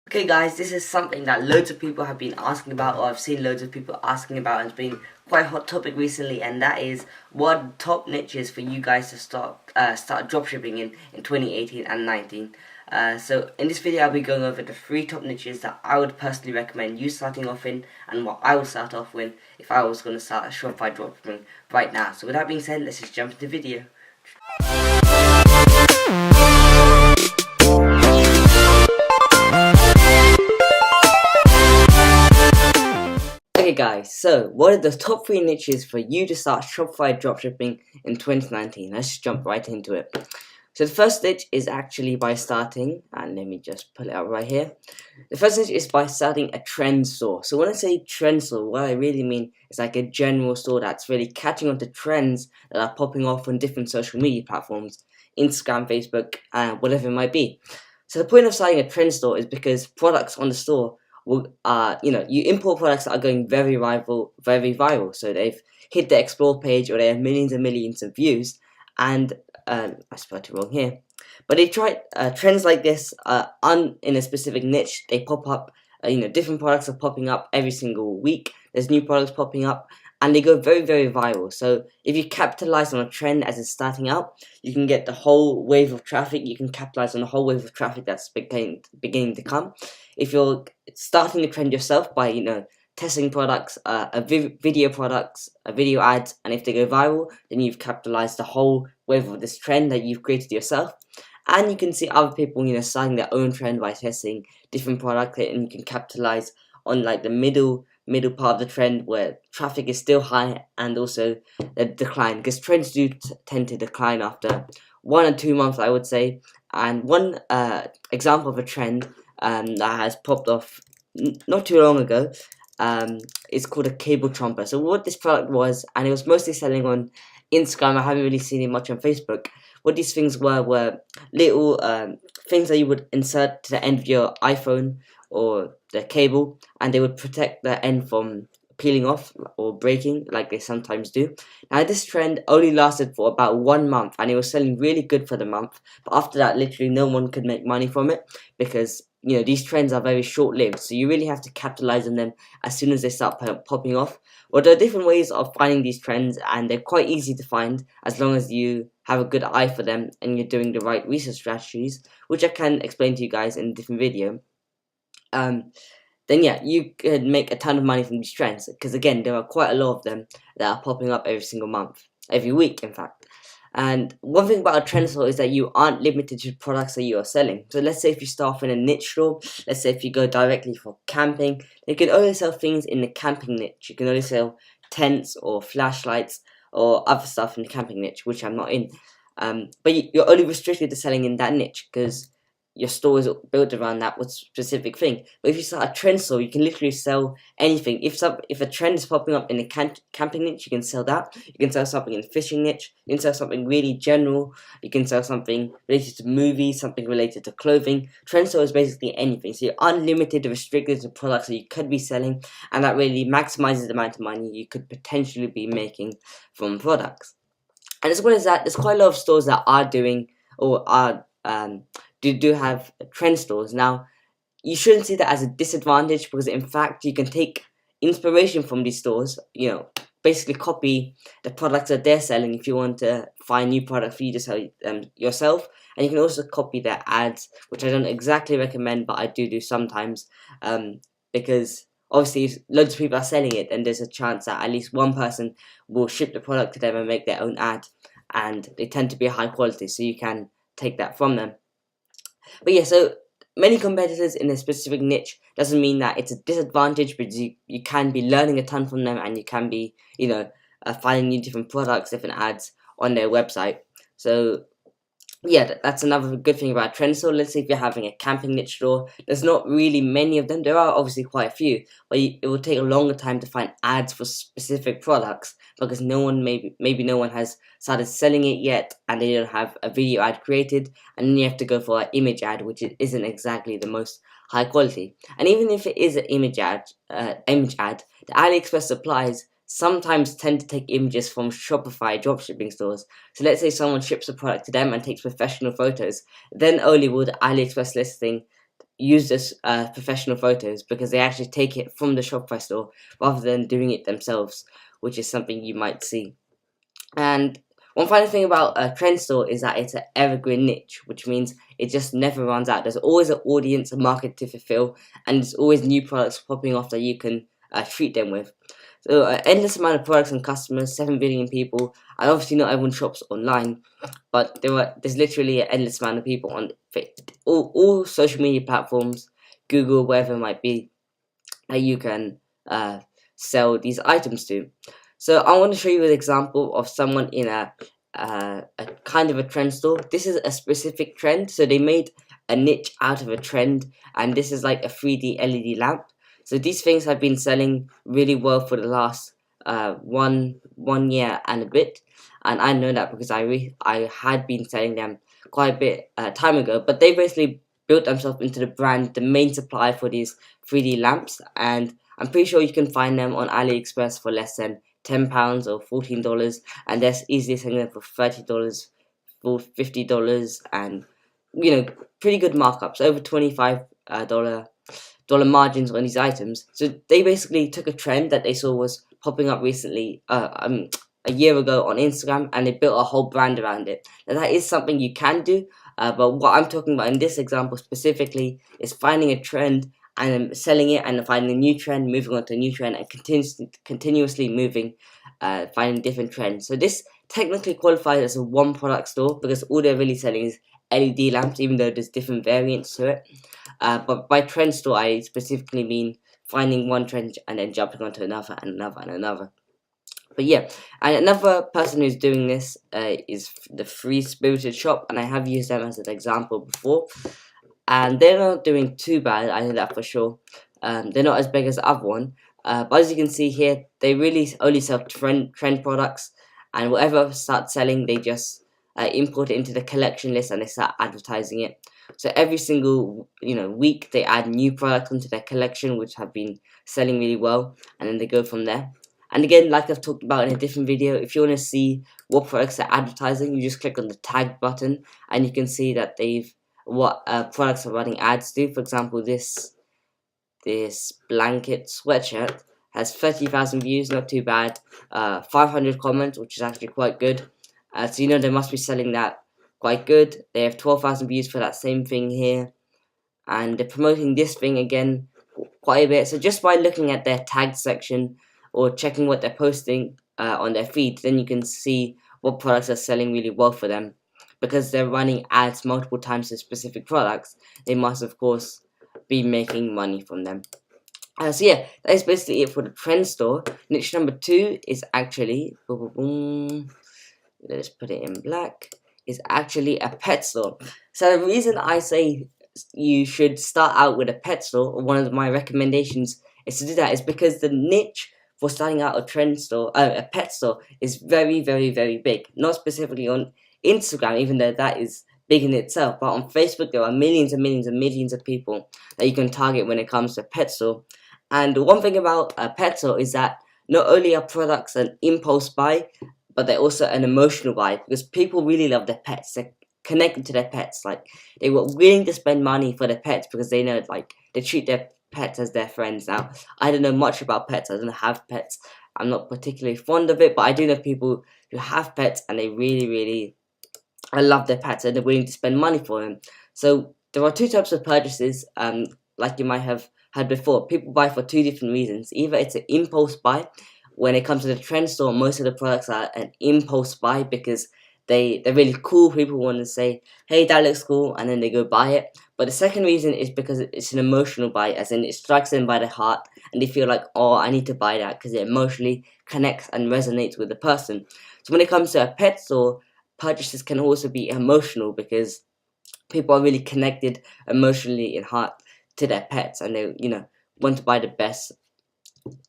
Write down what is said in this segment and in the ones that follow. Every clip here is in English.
Okay guys, this is something that loads of people have been asking about, or I've seen loads of people asking about, and it's been quite a hot topic recently, and that is what top niches for you guys to start dropshipping in 2018 and 19. So in this video I'll be going over the 3 top niches that I would personally recommend you starting off in, and what I would start off with if I was going to start a Shopify dropshipping right now. So with that being said, let's just jump into the video. Okay guys, so what are the top 3 niches for you to start Shopify dropshipping in 2019? Let's just jump right into it. So the first niche is actually by starting, and let me just pull it out right here. The first niche is by starting a trend store. So when I say trend store, what I really mean is like a general store that's really catching on to trends that are popping off on different social media platforms, Instagram, Facebook, and whatever it might be. So the point of starting a trend store is because products on the store will, you import products that are going very viral. So they've hit the explore page, or they have millions and millions of views. And I spelled it wrong here, but they try trends like this in a specific niche. They pop up. Different products are popping up every single week. There's new products popping up, and they go very viral. So if you capitalize on a trend as it's starting out, you can get the whole wave of traffic. You can capitalize on the whole wave of traffic that's beginning to come. If you're starting a trend yourself by testing products, video products, video ads, and if they go viral, then you've capitalized the whole wave of this trend that you've created yourself. And you can see other people starting their own trend by testing different products, and you can capitalize on like the middle part of the trend where traffic is still high, and also the decline, because trends do tend to decline after 1 or 2 months, I would say. And one example of a trend that has popped off not too long ago is called a cable tromper. So what this product was, and it was mostly selling on Instagram, I haven't really seen it much on Facebook. What these things were little things that you would insert to the end of your iPhone or the cable, and they would protect the end from peeling off or breaking like they sometimes do. Now this trend only lasted for about 1 month, and it was selling really good for the month, but after that literally no one could make money from it, because these trends are very short-lived, so you really have to capitalize on them as soon as they start popping off. Well, there are different ways of finding these trends, and they're quite easy to find as long as you have a good eye for them and you're doing the right research strategies, which I can explain to you guys in a different video. Then yeah, you can make a ton of money from these trends, because again, there are quite a lot of them that are popping up every single month, every week in fact. And one thing about a trend store is that you aren't limited to products that you are selling. So let's say if you start off in a niche store, let's say if you go directly for camping, you can only sell things in the camping niche. You can only sell tents or flashlights or other stuff in the camping niche, which I'm not in. But you're only restricted to selling in that niche, because your store is built around that specific thing. But if you start a trend store, you can literally sell anything. If a trend is popping up in the camping niche, you can sell that. You can sell something in the fishing niche. You can sell something really general. You can sell something related to movies, something related to clothing. Trend store is basically anything. So you're unlimited, restricted to products that you could be selling, and that really maximizes the amount of money you could potentially be making from products. And as well as that, there's quite a lot of stores that are doing or are do have trend stores. Now, you shouldn't see that as a disadvantage, because in fact you can take inspiration from these stores, basically copy the products that they're selling if you want to find new products for you to sell yourself. And you can also copy their ads, which I don't exactly recommend, but I do sometimes, because obviously if loads of people are selling it, and there's a chance that at least one person will ship the product to them and make their own ad, and they tend to be high quality, so you can take that from them. But yeah, so many competitors in a specific niche doesn't mean that it's a disadvantage, because you can be learning a ton from them, and you can be finding new different products, different ads on their website. So yeah, that's another good thing about trend store. Let's say if you're having a camping niche store, there's not really many of them. There are obviously quite a few, but it will take a longer time to find ads for specific products, because maybe no one has started selling it yet, and they don't have a video ad created, and then you have to go for an image ad, which isn't exactly the most high quality. And even if it is an image ad, the AliExpress supplies sometimes tend to take images from Shopify dropshipping stores. So let's say someone ships a product to them and takes professional photos, then only will the AliExpress listing use this professional photos, because they actually take it from the Shopify store rather than doing it themselves, which is something you might see. And one final thing about a trend store is that it's an evergreen niche, which means it just never runs out. There's always an audience, a market to fulfill, and there's always new products popping off that you can treat them with. So an endless amount of products and customers, 7 billion people, and obviously not everyone shops online, but there's literally an endless amount of people on all social media platforms, Google, wherever it might be, that you can sell these items to. So I want to show you an example of someone in a kind of a trend store. This is a specific trend, so they made a niche out of a trend, and this is like a 3D LED lamp. So these things have been selling really well for the last one year and a bit, and I know that because I had been selling them quite a bit time ago. But they basically built themselves into the brand, the main supplier for these 3D lamps, and I'm pretty sure you can find them on AliExpress for less than £10 or $14, and they're easily selling them for $30, for $50, and pretty good markups, over $25 margins on these items. So they basically took a trend that they saw was popping up recently, a year ago on Instagram, and they built a whole brand around it. Now that is something you can do, but what I'm talking about in this example specifically is finding a trend and selling it, and finding a new trend, moving on to a new trend, and continuously moving, finding different trends. So this technically qualifies as a one product store, because all they're really selling is LED lamps, even though there's different variants to it. But by trend store, I specifically mean finding one trend and then jumping onto another and another and another. But yeah, and another person who's doing this is the Free Spirited Shop, and I have used them as an example before. And they're not doing too bad, I know that for sure. They're not as big as the other one, but as you can see here, they really only sell trend products, and whatever starts selling, they just import it into the collection list and they start advertising it. So every single week they add new products into their collection, which have been selling really well, and then they go from there. And again, like I've talked about in a different video, if you want to see what products they're advertising, you just click on the tag button, and you can see that what products are running ads to. For example, this blanket sweatshirt has 30,000 views, not too bad. 500 comments, which is actually quite good. So they must be selling that quite good. They have 12,000 views for that same thing here, and they're promoting this thing again quite a bit. So just by looking at their tag section or checking what they're posting on their feed, then you can see what products are selling really well for them. Because they're running ads multiple times to specific products, they must of course be making money from them. So yeah, that is basically it for the trend store. Niche number 2 is actually, let's put it in black, is actually a pet store. So the reason I say you should start out with a pet store, or one of my recommendations is to do that, is because the niche for starting out a pet store is very, very, very big. Not specifically on Instagram, even though that is big in itself, but on Facebook there are millions and millions and millions of people that you can target when it comes to pet store. And one thing about a pet store is that not only are products an impulse buy, but they're also an emotional buy, because people really love their pets. They're connected to their pets. Like, they were willing to spend money for their pets because they know, like, they treat their pets as their friends. Now, I don't know much about pets. I don't have pets. I'm not particularly fond of it, but I do know people who have pets and they really, really love their pets and they're willing to spend money for them. So there are two types of purchases, like you might have had before. People buy for two different reasons. Either it's an impulse buy. When it comes to the trend store, most of the products are an impulse buy because they're really cool. People want to say, hey, that looks cool, and then they go buy it. But the second reason is because it's an emotional buy, as in it strikes them by the heart and they feel like, oh, I need to buy that because it emotionally connects and resonates with the person. So when it comes to a pet store, purchases can also be emotional because people are really connected emotionally in heart to their pets, and they want to buy the best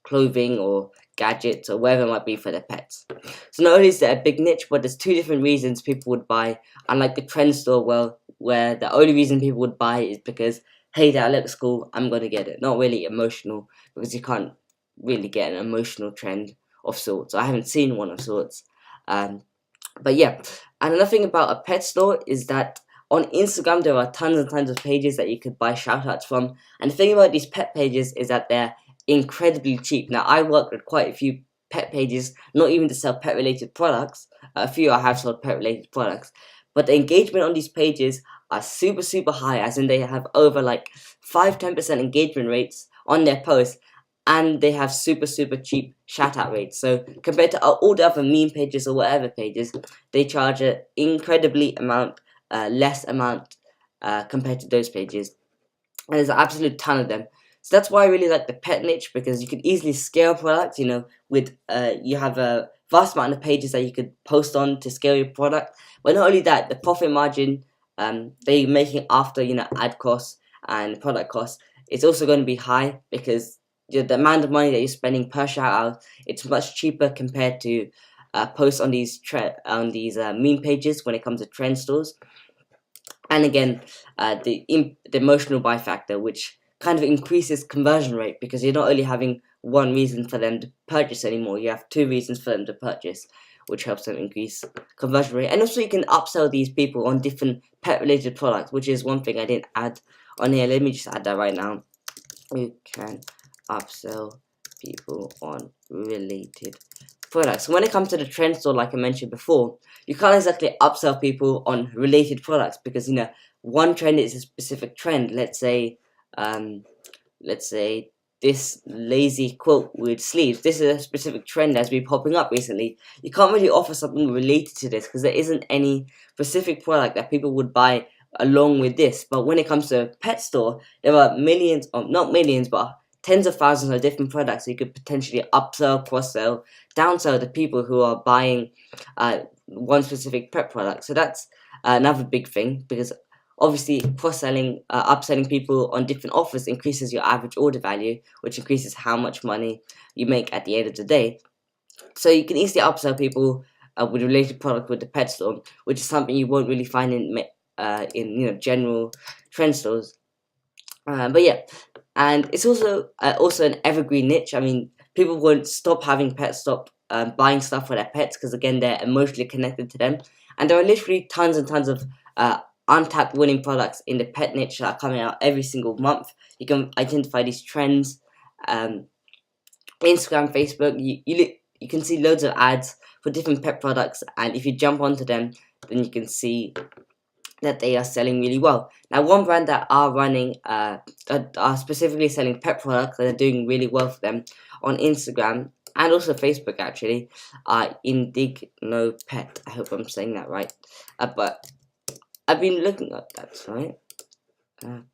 clothing or gadgets or whatever it might be for their pets. So not only is there a big niche, but there's two different reasons people would buy, unlike the trend store where the only reason people would buy is because, hey, that looks cool, I'm going to get it. Not really emotional, because you can't really get an emotional trend of sorts. I haven't seen one of sorts. But yeah, and another thing about a pet store is that On Instagram, there are tons and tons of pages that you could buy shoutouts from. And the thing about these pet pages is that they're incredibly cheap. Now, I work with quite a few pet pages, not even to sell pet related products. A few I have sold pet related products, but the engagement on these pages are super high, as in they have over like 5-10% engagement rates on their posts, and they have super cheap shout out rates. So compared to all the other meme pages or whatever pages, they charge an incredibly less amount compared to those pages, and there's an absolute ton of them. So that's why I really like the pet niche, because you can easily scale products. With you have a vast amount of pages that you could post on to scale your product. But not only that, the profit margin they're making after ad costs and product costs, it's also going to be high, because the amount of money that you're spending per shout out, it's much cheaper compared to posts on these meme pages when it comes to trend stores. And again, the emotional buy factor, which kind of increases conversion rate, because you're not only having one reason for them to purchase anymore, you have two reasons for them to purchase, which helps them increase conversion rate. And also you can upsell these people on different pet related products, which is one thing I didn't add on here. Let me just add that right now. You can upsell people on related products. When it comes to the trend store, like I mentioned before, you can't exactly upsell people on related products, because one trend is a specific trend. Let's say this lazy quilt with sleeves. This is a specific trend that's been popping up recently. You can't really offer something related to this, because there isn't any specific product that people would buy along with this. But when it comes to a pet store, there are millions, or not millions, but tens of thousands of different products you could potentially upsell, cross-sell, downsell to people who are buying one specific pet product. So that's another big thing, because obviously cross-selling, upselling people on different offers increases your average order value, which increases how much money you make at the end of the day. So you can easily upsell people with a related product with the pet store, which is something you won't really find in general trend stores. But yeah, and it's also an evergreen niche. I mean, people won't stop having pets, stop buying stuff for their pets, because again, they're emotionally connected to them. And there are literally tons and tons of untapped winning products in the pet niche that are coming out every single month. You can identify these trends. Instagram, Facebook, you can see loads of ads for different pet products, and if you jump onto them, then you can see that they are selling really well. Now, one brand that are running, are specifically selling pet products that are doing really well for them on Instagram and also Facebook, actually, are Indigno Pet. I hope I'm saying that right. But I've been looking at that, right? I've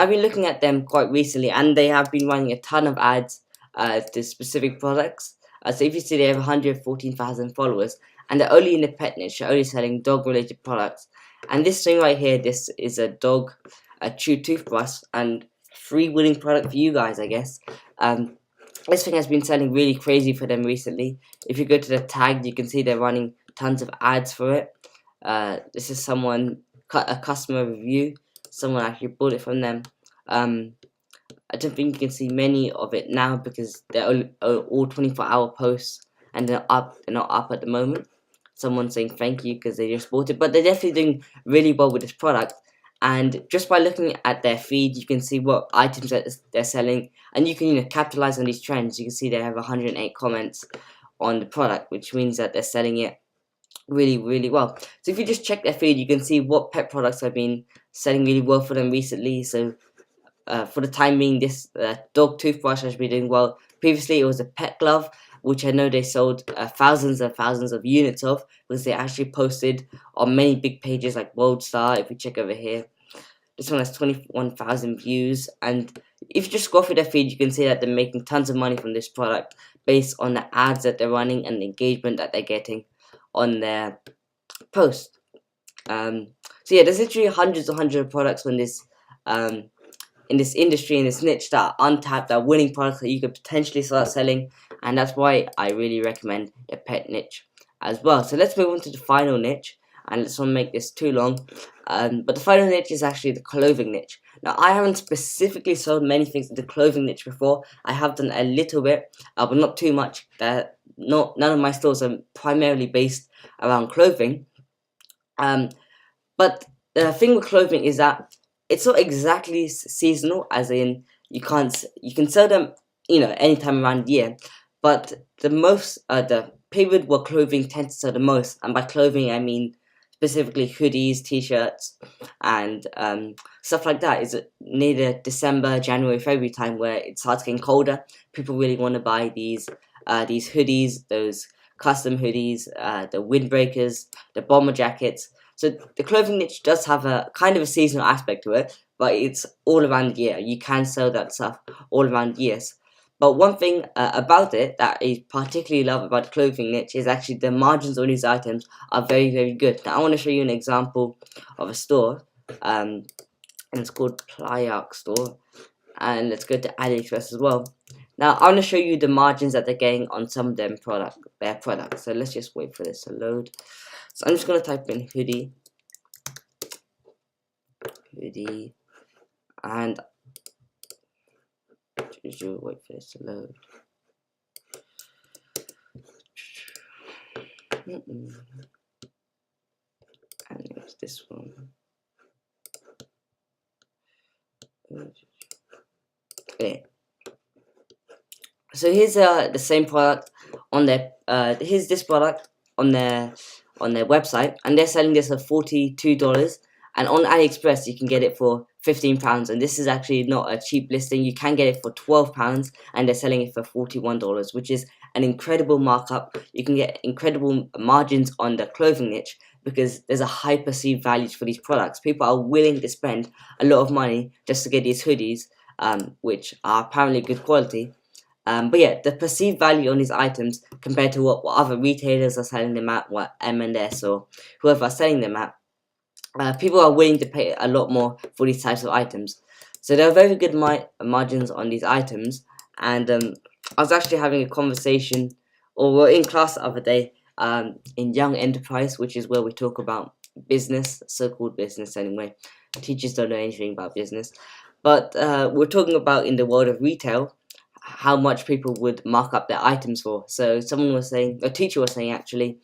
been looking at them quite recently, and they have been running a ton of ads to specific products. So if you see, they have 114,000 followers, and they're only in the pet niche. They're only selling dog-related products. And this thing right here, this is a chew toothbrush, and free winning product for you guys, I guess. This thing has been selling really crazy for them recently. If you go to the tag, you can see they're running tons of ads for it. This is a customer review. Someone actually bought it from them. I don't think you can see many of it now, because they're all 24-hour posts, and they're not up at the moment. Someone saying thank you because they just bought it, but they're definitely doing really well with this product. And just by looking at their feed, you can see what items that they're selling, and you can capitalize on these trends. You can see they have 108 comments on the product, which means that they're selling it really well. So if you just check their feed, you can see what pet products have been selling really well for them recently. So for the time being, this dog toothbrush has been doing well. Previously, it was a pet glove, which I know they sold thousands and thousands of units of, because they actually posted on many big pages like World Star. If we check over here, this one has 21,000 views, and if you just scroll through their feed, you can see that they're making tons of money from this product based on the ads that they're running and the engagement that they're getting on their post. So yeah, there's literally hundreds of products on this in this industry, in this niche, that are untapped, that are winning products that you could potentially start selling, and that's why I really recommend a pet niche as well. So let's move on to the final niche, and let's not make this too long. But the final niche is actually the clothing niche. Now, I haven't specifically sold many things in the clothing niche before. I have done a little bit, but not too much. None of my stores are primarily based around clothing. But the thing with clothing is that it's not exactly seasonal, as in you can sell them, anytime around the year. But the period where clothing tends to sell the most, and by clothing I mean specifically hoodies, t-shirts, and stuff like that, is near the December, January, February time, where it starts getting colder. People really want to buy these hoodies, those custom hoodies, the windbreakers, the bomber jackets. So the clothing niche does have a kind of a seasonal aspect to it, but it's all around the year. You can sell that stuff all around the years. But one thing about it that I particularly love about the clothing niche is actually the margins on these items are very, very good. Now I want to show you an example of a store, and it's called Plyak Store, and let's go to Aliexpress as well. Now I want to show you the margins that they're getting on some of their products. So let's just wait for this to load. So I'm just going to type in hoodie, and just wait for this to load. And it's this one. Okay. So here's the same product on their here's this product on their website, and they're selling this at $42. And on AliExpress you can get it for £15, and this is actually not a cheap listing. You can get it for £12, and they're selling it for $41, which is an incredible markup. You can get incredible margins on the clothing niche because there's a high perceived value for these products. People are willing to spend a lot of money just to get these hoodies, which are apparently good quality. But yeah, the perceived value on these items compared to what other retailers are selling them at, what M&S or whoever are selling them at, people are willing to pay a lot more for these types of items. So there are very good margins on these items. And I was actually having a conversation, or we're in class the other day, in Young Enterprise, which is where we talk about business, so-called business anyway. Teachers don't know anything about business. But we're talking about, in the world of retail, how much people would mark up their items for. So someone was saying, a teacher was saying actually,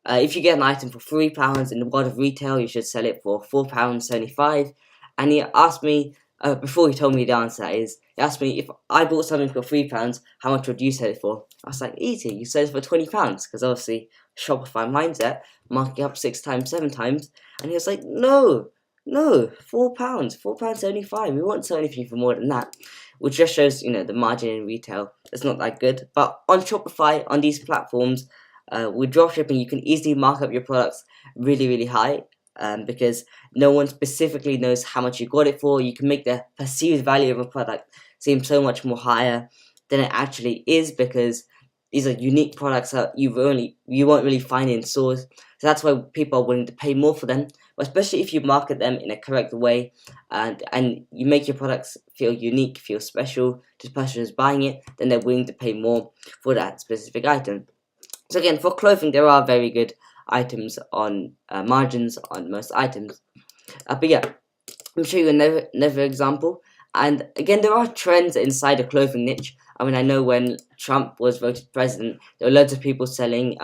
if you get an item for £3 in the world of retail, you should sell it for £4.75. And he asked me, before he told me the answer, he asked me, if I bought something for £3, how much would you sell it for? I was like, easy, you sell it for £20, because obviously Shopify mindset, marking up 6 times, 7 times. And he was like, no, £4.75. We won't sell anything for more than that, which just shows, the margin in retail is not that good. But on Shopify, on these platforms, with dropshipping, you can easily mark up your products really, really high, because no one specifically knows how much you got it for. You can make the perceived value of a product seem so much more higher than it actually is, because these are unique products that you won't really find in stores. So that's why people are willing to pay more for them. But especially if you market them in a correct way, and you make your products feel unique, feel special to the person who's buying it, then they're willing to pay more for that specific item. So again, for clothing, there are very good items on margins on most items. But yeah, I'm show you another example. And again, there are trends inside the clothing niche. I mean, I know when Trump was voted president, there were loads of people selling,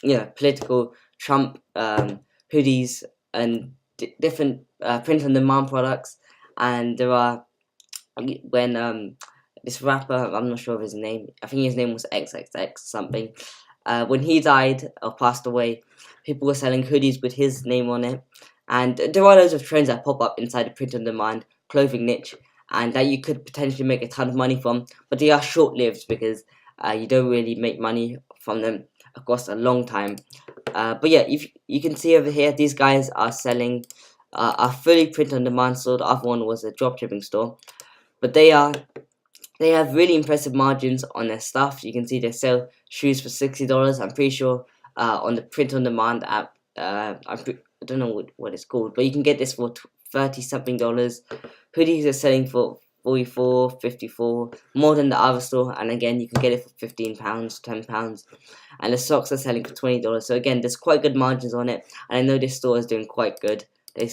political Trump hoodies and different print-on-demand products. And there are, when this rapper, I'm not sure of his name, I think his name was XXX something. When he died or passed away, people were selling hoodies with his name on it. And there are loads of trends that pop up inside the print-on-demand clothing niche, and that you could potentially make a ton of money from, but they are short-lived because you don't really make money from them across a long time. But yeah, if you can see over here, these guys are selling a fully print-on-demand store. The other one was a dropshipping store, but they have really impressive margins on their stuff. You can see they sell shoes for $60. I'm pretty sure on the print-on-demand app, I don't know what it's called, but you can get this for $30-something. Hoodies are selling for $44, $54, more than the other store, and again, you can get it for £15, £10, and the socks are selling for $20. So again, there's quite good margins on it, and I know this store is doing quite good. They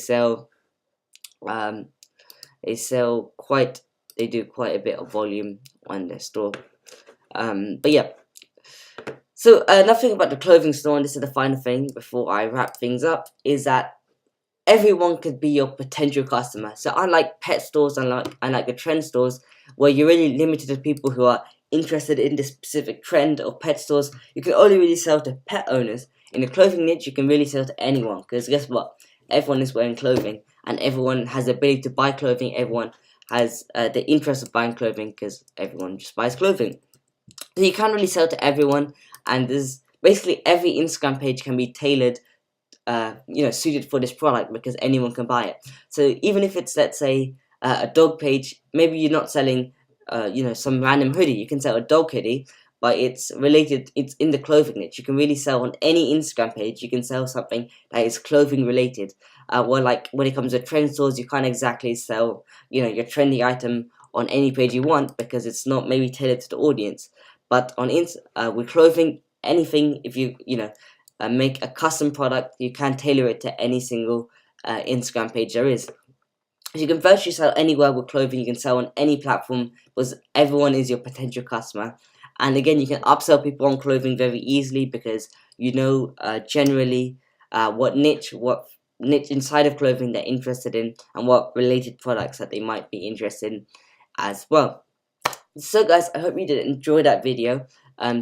do quite a bit of volume on their store. But yeah. So another thing about the clothing store, and this is the final thing before I wrap things up, is that everyone could be your potential customer. So unlike pet stores, unlike the trend stores, where you're really limited to people who are interested in this specific trend, or pet stores, you can only really sell to pet owners. In the clothing niche, you can really sell to anyone, because guess what? Everyone is wearing clothing, and everyone has the ability to buy clothing. Everyone has the interest of buying clothing, because everyone just buys clothing. So you can't really sell to everyone, and there's basically every Instagram page can be tailored, suited for this product, because anyone can buy it. So even if it's, let's say, a dog page, maybe you're not selling, some random hoodie. You can sell a dog hoodie, but it's related. It's in the clothing niche. You can really sell on any Instagram page. You can sell something that is clothing related. Well, like when it comes to trend stores, you can't exactly sell, your trendy item on any page you want, because it's not maybe tailored to the audience. But on with clothing, anything, if you make a custom product, you can tailor it to any single Instagram page there is. So you can virtually sell anywhere with clothing. You can sell on any platform, because everyone is your potential customer. And again, you can upsell people on clothing very easily, because generally what niche inside of clothing they're interested in, and what related products that they might be interested in as well. So guys, I hope you did enjoy that video.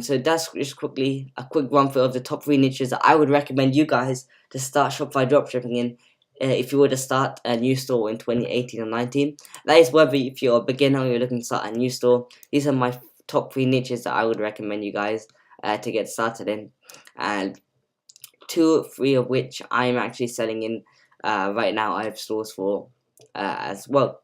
So that's just quickly a quick run through of the top 3 niches that I would recommend you guys to start Shopify dropshipping in, if you were to start a new store in 2018 or 19. That is whether if you're a beginner or you're looking to start a new store. These are my top 3 niches that I would recommend you guys to get started in, and 2 or 3 of which I'm actually selling in right now. I have stores for as well.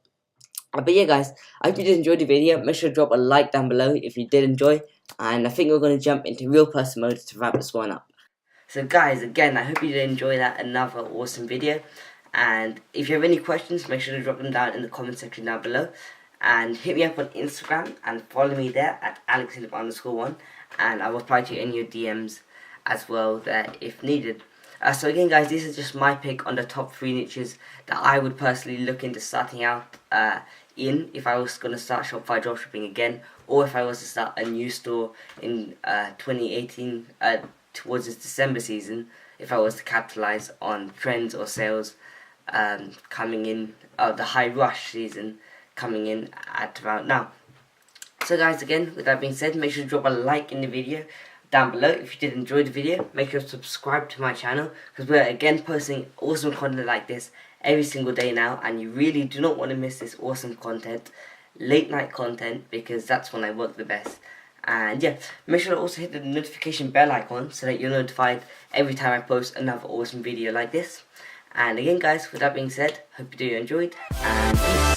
But yeah guys, I hope you did enjoy the video. Make sure to drop a like down below if you did enjoy, and I think we're going to jump into real person mode to wrap this one up. So guys, again, I hope you did enjoy that, another awesome video, and if you have any questions, make sure to drop them down in the comment section down below, and hit me up on Instagram and follow me there at alex_1, and I'll reply to you in your DMs as well there if needed. So again guys, this is just my pick on the top 3 niches that I would personally look into starting out in if I was going to start Shopify dropshipping again, or if I was to start a new store in 2018 towards this December season, if I was to capitalize on trends or sales coming in, the high rush season coming in at around now. So guys, again, with that being said, make sure to drop a like in the video down below. If you did enjoy the video, make sure to subscribe to my channel, because we're again posting awesome content like this every single day now, and you really do not want to miss this awesome content, late night content, because that's when I work the best. And yeah, make sure to also hit the notification bell icon so that you're notified every time I post another awesome video like this. And again guys, with that being said, hope you enjoyed, and peace.